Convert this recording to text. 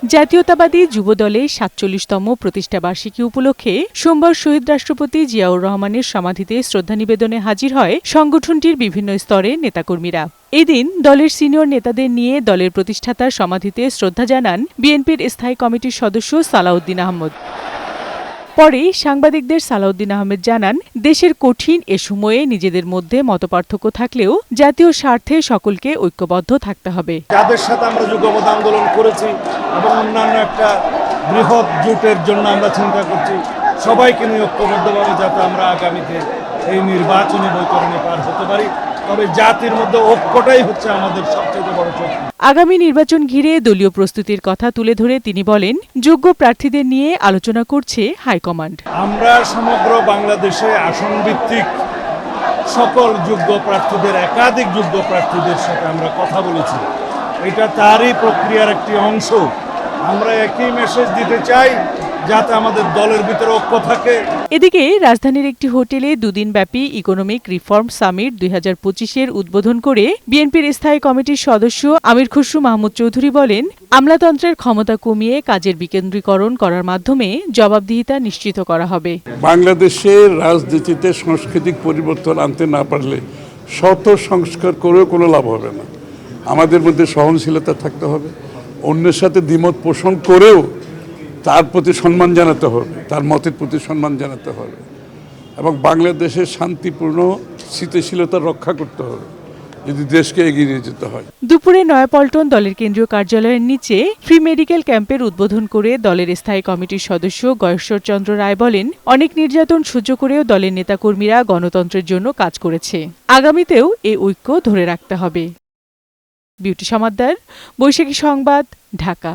জাতীয়তাবাদী যুবদলের ৪৭তম প্রতিষ্ঠাবার্ষিকী উপলক্ষে সোমবার শহীদ রাষ্ট্রপতি জিয়াউর রহমানের সমাধিতে শ্রদ্ধা নিবেদনে হাজির হয় সংগঠনটির বিভিন্ন স্তরের নেতাকর্মীরা। এদিন দলের সিনিয়র নেতাদের নিয়ে দলের প্রতিষ্ঠাতার সমাধিতে শ্রদ্ধা জানান বিএনপির স্থায়ী কমিটির সদস্য সালাউদ্দিন আহমদ। পরে সাংবাদিকদের সালাউদ্দিন আহমেদ জানান, দেশের কঠিন এ সময়ে নিজেদের মধ্যে মতপার্থক্য থাকলেও জাতীয় স্বার্থে সকলকে ঐক্যবদ্ধ থাকতে হবে। যাদের সাথে আমরা যুগপৎ আন্দোলন করেছি এবং অন্যান্য একটা বৃহৎ জোটের জন্য আমরা চিন্তা করছি, সবাইকে নিয়ে ঐক্যবদ্ধভাবে যাতে আমরা আগামীতে এই নির্বাচনী বৈতরণে পার হতে পারি। তবে জাতির মধ্যে ঐক্যটাই হচ্ছে আমাদের সবচেয়ে বড় শক্তি। আগামী নির্বাচন ঘিরে দলীয় প্রস্তুতির কথা তুলে ধরে তিনি বলেন, যোগ্য প্রার্থীদের নিয়ে আলোচনা করছে হাইকমান্ড। আমরা সমগ্র বাংলাদেশে আসন ভিত্তিক সকল যোগ্য প্রার্থীদের, একাধিক যোগ্য প্রার্থীদের সাথে আমরা কথা বলেছি। এটা তারই প্রক্রিয়ার একটি অংশ। আমরা একই মেসেজ দিতে চাই যাতে আমাদের দলের ভিতরে ঐক্য থাকে। এদিকে রাজধানীর একটি হোটেলে দুদিনব্যাপী ইকোনমিক রিফর্ম সামিট ২০২৫-এর উদ্বোধন করে বিএনপির স্থায়ী কমিটির সদস্য আমির খসরু মাহমুদ চৌধুরী বলেন, আমলাতন্ত্রের ক্ষমতা কমিয়ে কাজের বিকেন্দ্রীকরণ করার মাধ্যমে জবাবদিহিতা নিশ্চিত করা হবে। বাংলাদেশের রাজনীতিতে সাংস্কৃতিক পরিবর্তন আনতে না পারলে শত সংস্কার করেও কোনো লাভ হবে না। আমাদের মধ্যে সহনশীলতা থাকতে হবে, অন্যের সাথে দ্বিমত পোষণ করেও তার প্রতি সম্মান জানাতে হবে, তার মতের প্রতি সম্মান জানাতে হবে এবং বাংলাদেশের শান্তিপূর্ণ স্থিতিশীলতা রক্ষা করতে হবে যদি দেশকে এগিয়ে নিয়ে যেতে হয়। দুপুরে নয়াপল্টন দলের কেন্দ্রীয় কার্যালয়ের নিচে ফ্রি মেডিকেল ক্যাম্পের উদ্বোধন করে দলের স্থায়ী কমিটির সদস্য গয়েশ্বর চন্দ্র রায় বলেন, অনেক নির্যাতন সহ্য করেও দলের নেতাকর্মীরা গণতন্ত্রের জন্য কাজ করেছে। আগামীতেও এই ঐক্য ধরে রাখতে হবে। বিউটি সমাদ্দার, বৈশাখী সংবাদ, ঢাকা।